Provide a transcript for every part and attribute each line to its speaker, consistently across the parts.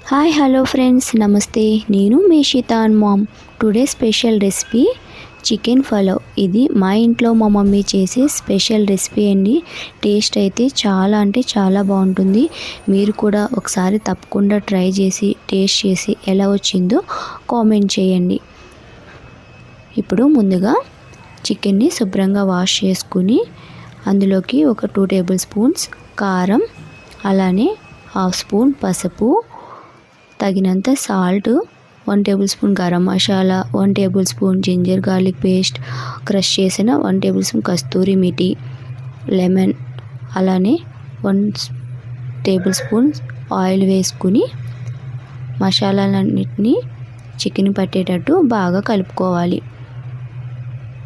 Speaker 1: Hi hello friends, నమస్తే. నేను మీ Shitan ma'am. Today special recipe chicken pulao. ఇది మా ఇంట్లో మా మమ్మీ చేసే స్పెషల్ రెసిపీ అండి. టేస్ట్ అయితే చాలా అంటే చాలా బాగుంటుంది. మీరు కూడా ఒకసారి తప్పకుండా ట్రై చేసి టేస్ట్ చేసి ఎలా వచ్చిందో కామెంట్ చేయండి. ఇప్పుడు ముందుగా చికెన్ని శుభ్రంగా వాష్ చేసుకుని అందులోకి ఒక 2 టేబుల్ స్పూన్స్ కారం, అలానే 1/2 స్పూన్ పసుపు, తగినంత salt, 1 table spoon garam masala, 1 table spoon ginger garlic paste, crush చేసిన 1 table spoon kasuri methi, lemon, అలానే 1 టేబుల్ స్పూన్ ఆయిల్ వేసుకుని మసాలాలన్నిటినీ చికెన్ పట్టేటట్టు బాగా కలుపుకోవాలి.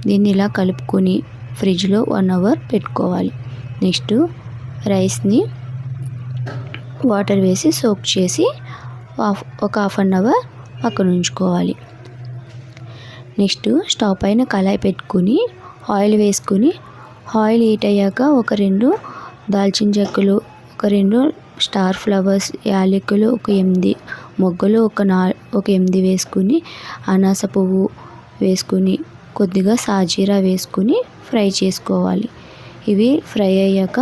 Speaker 1: దీన్ని ఇలా కలుపుకొని ఫ్రిడ్జ్లో 1 అవర్ పెట్టుకోవాలి. నెక్స్ట్ రైస్ని వాటర్ వేసి సోక్ చేసి ఒక హాఫ్ అన్ అవర్ పక్కన ఉంచుకోవాలి. నెక్స్ట్ స్టవ్ పైన కళాయి పెట్టుకుని ఆయిల్ వేసుకుని ఆయిల్ హీట్ అయ్యాక ఒక 2 దాల్చిన చెక్కలు, ఒక 2 స్టార్ ఫ్లవర్స్, యాలకులు ఒక 8 మొగ్గలు ఒక 8 వేసుకుని అనాస పువ్వు వేసుకుని కొద్దిగా సాజీరా వేసుకుని ఫ్రై చేసుకోవాలి. ఇవి ఫ్రై అయ్యాక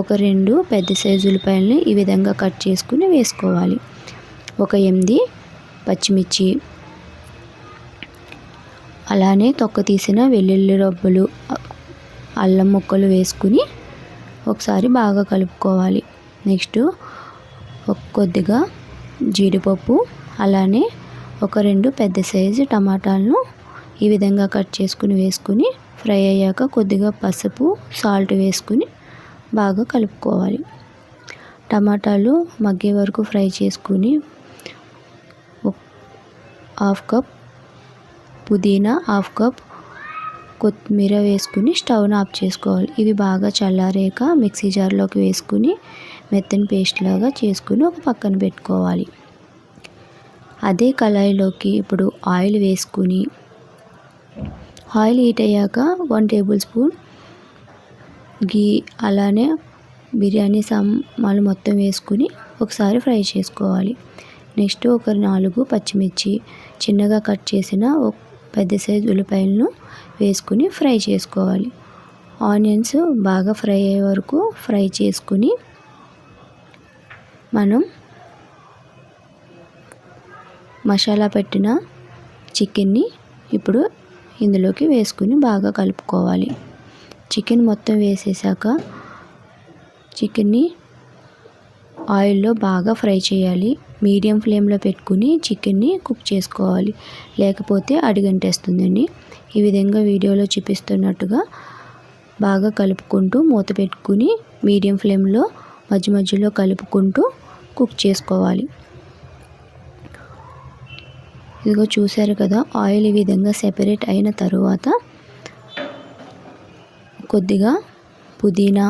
Speaker 1: ఒక 2 పెద్ద సైజు ఉల్లిపాయలని ఈ విధంగా కట్ చేసుకుని వేసుకోవాలి. ఒక 8 పచ్చిమిర్చి, అలానే తొక్క తీసిన వెల్లుల్లి రబ్బలు, అల్లం ముక్కలు వేసుకుని ఒకసారి బాగా కలుపుకోవాలి. నెక్స్ట్ కొద్దిగా జీడిపప్పు, అలానే ఒక 2 పెద్ద సైజు టమాటాలను ఈ విధంగా కట్ చేసుకుని వేసుకుని ఫ్రై అయ్యాక కొద్దిగా పసుపు, సాల్ట్ వేసుకుని బాగా కలుపుకోవాలి. టమాటాలు మగ్గే వరకు ఫ్రై చేసుకుని 1/2 కప్ పుదీనా, 1/2 కప్ కొత్తిమీర వేసుకుని స్టవ్ను ఆఫ్ చేసుకోవాలి. ఇవి బాగా చల్లారాక మిక్సీ జార్లోకి వేసుకుని మెత్తని పేస్ట్ లాగా చేసుకుని ఒక పక్కన పెట్టుకోవాలి. అదే కళాయిలోకి ఇప్పుడు ఆయిల్ వేసుకుని ఆయిల్ హీట్ అయ్యాక 1 టేబుల్ స్పూన్ గీ, అలానే బిర్యానీ సామాన్లు మొత్తం వేసుకుని ఒకసారి ఫ్రై చేసుకోవాలి. నెక్స్ట్ ఒక 4 పచ్చిమిర్చి, చిన్నగా కట్ చేసిన ఒక పెద్ద సైజు ఉల్లిపాయలను వేసుకుని ఫ్రై చేసుకోవాలి. ఆనియన్స్ బాగా ఫ్రై అయ్యే వరకు ఫ్రై చేసుకుని మనం మసాలా పెట్టిన చికెన్ని ఇప్పుడు ఇందులోకి వేసుకుని బాగా కలుపుకోవాలి. చికెన్ మొత్తం వేసేసాక చికెన్ని ఆయిల్లో బాగా ఫ్రై చేయాలి. మీడియం ఫ్లేమ్లో పెట్టుకుని చికెన్ని కుక్ చేసుకోవాలి, లేకపోతే అడుగంటేస్తుందండి. ఈ విధంగా వీడియోలో చూపిస్తున్నట్టుగా బాగా కలుపుకుంటూ మూత పెట్టుకుని మీడియం ఫ్లేమ్లో మధ్య మధ్యలో కలుపుకుంటూ కుక్ చేసుకోవాలి. ఇదిగో చూసారు కదా, ఆయిల్ ఈ విధంగా సెపరేట్ అయిన తరువాత కొద్దిగా పుదీనా,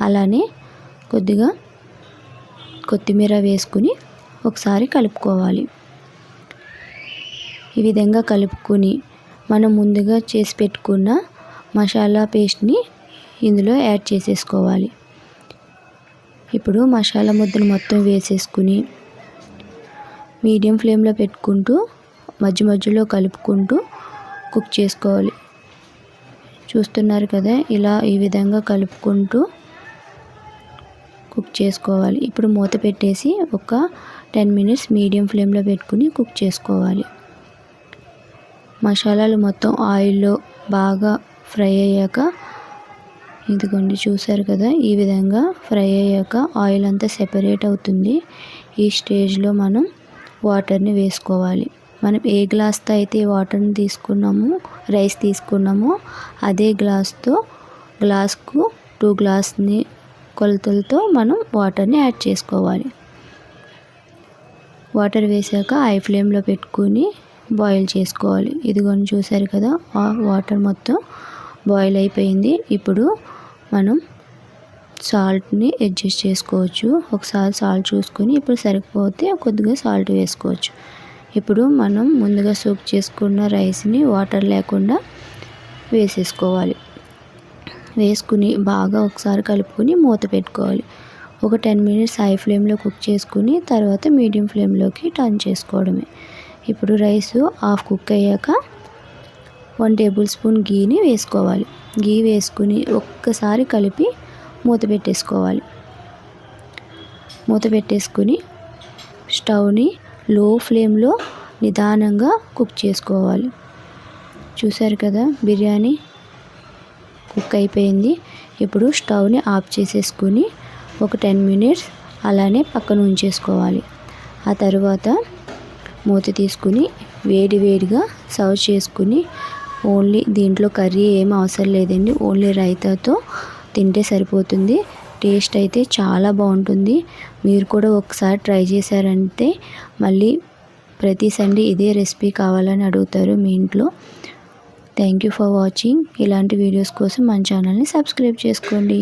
Speaker 1: అలానే కొద్దిగా కొత్తిమీర వేసుకుని ఒకసారి కలుపుకోవాలి. ఈ విధంగా కలుపుకొని మనం ముందుగా చేసి పెట్టుకున్న మసాలా పేస్ట్ని ఇందులో యాడ్ చేసేసుకోవాలి. ఇప్పుడు మసాలా ముద్దను మొత్తం వేసేసుకుని మీడియం ఫ్లేమ్లో పెట్టుకుంటూ మధ్య మధ్యలో కలుపుకుంటూ కుక్ చేసుకోవాలి. చూస్తున్నారు కదా, ఇలా ఈ విధంగా కలుపుకుంటూ కుక్ చేసుకోవాలి. ఇప్పుడు మూత పెట్టేసి ఒక 10 మినిట్స్ మీడియం ఫ్లేమ్లో పెట్టుకుని కుక్ చేసుకోవాలి. మసాలాలు మొత్తం ఆయిల్లో బాగా ఫ్రై అయ్యాక, ఇదిగోండి చూసారు కదా, ఈ విధంగా ఫ్రై అయ్యాక ఆయిల్ అంతా సెపరేట్ అవుతుంది. ఈ స్టేజ్లో మనం వాటర్ని వేసుకోవాలి. మనం ఏ గ్లాస్తో అయితే వాటర్ని తీసుకున్నామో, రైస్ తీసుకున్నామో అదే గ్లాస్కు 2 గ్లాస్ని కొలతలతో మనం వాటర్ని యాడ్ చేసుకోవాలి. వాటర్ వేసాక హై ఫ్లేమ్లో పెట్టుకుని బాయిల్ చేసుకోవాలి. ఇదిగోని చూసారు కదా, ఆ వాటర్ మొత్తం బాయిల్ అయిపోయింది. ఇప్పుడు మనం సాల్ట్ని అడ్జస్ట్ చేసుకోవచ్చు. ఒకసారి సాల్ట్ చూసుకొని ఇప్పుడు సరిపోతే కొద్దిగా సాల్ట్ వేసుకోవచ్చు. ఇప్పుడు మనం ముందుగా సోక్ చేసుకున్న రైస్ని వాటర్ లేకుండా వేసేసుకోవాలి. వేసుకుని బాగా ఒకసారి కలుపుకొని మూత పెట్టుకోవాలి. ఒక 10 మినిట్స్ హై ఫ్లేమ్లో కుక్ చేసుకుని తర్వాత మీడియం ఫ్లేమ్లోకి టర్న్ చేసుకోవడమే. ఇప్పుడు రైస్ హాఫ్ కుక్ అయ్యాక 1 టేబుల్ స్పూన్ గీని వేసుకోవాలి. గీ వేసుకుని ఒక్కసారి కలిపి మూత పెట్టేసుకోవాలి. మూత పెట్టేసుకుని స్టవ్ని లో ఫ్లేమ్లో నిదానంగా కుక్ చేసుకోవాలి. చూసారు కదా, బిర్యానీ కుక్ అయిపోయింది. ఇప్పుడు స్టవ్ని ఆఫ్ చేసేసుకుని ఒక 10 మినిట్స్ అలానే పక్కన ఉంచేసుకోవాలి. ఆ తర్వాత మూత తీసుకుని వేడిగా సర్వ్ చేసుకుని ఓన్లీ దీంట్లో కర్రీ ఏం అవసరం లేదండి, ఓన్లీ రైతాతో తింటే సరిపోతుంది. టేస్ట్ అయితే చాలా బాగుంటుంది. మీరు కూడా ఒకసారి ట్రై చేశారంటే మళ్ళీ ప్రతి సండే ఇదే రెసిపీ కావాలని అడుగుతారు మీ ఇంట్లో. Thank you for watching. ఇలాంటి వీడియోస్ కోసం మన ఛానల్ని సబ్స్క్రైబ్ చేసుకోండి.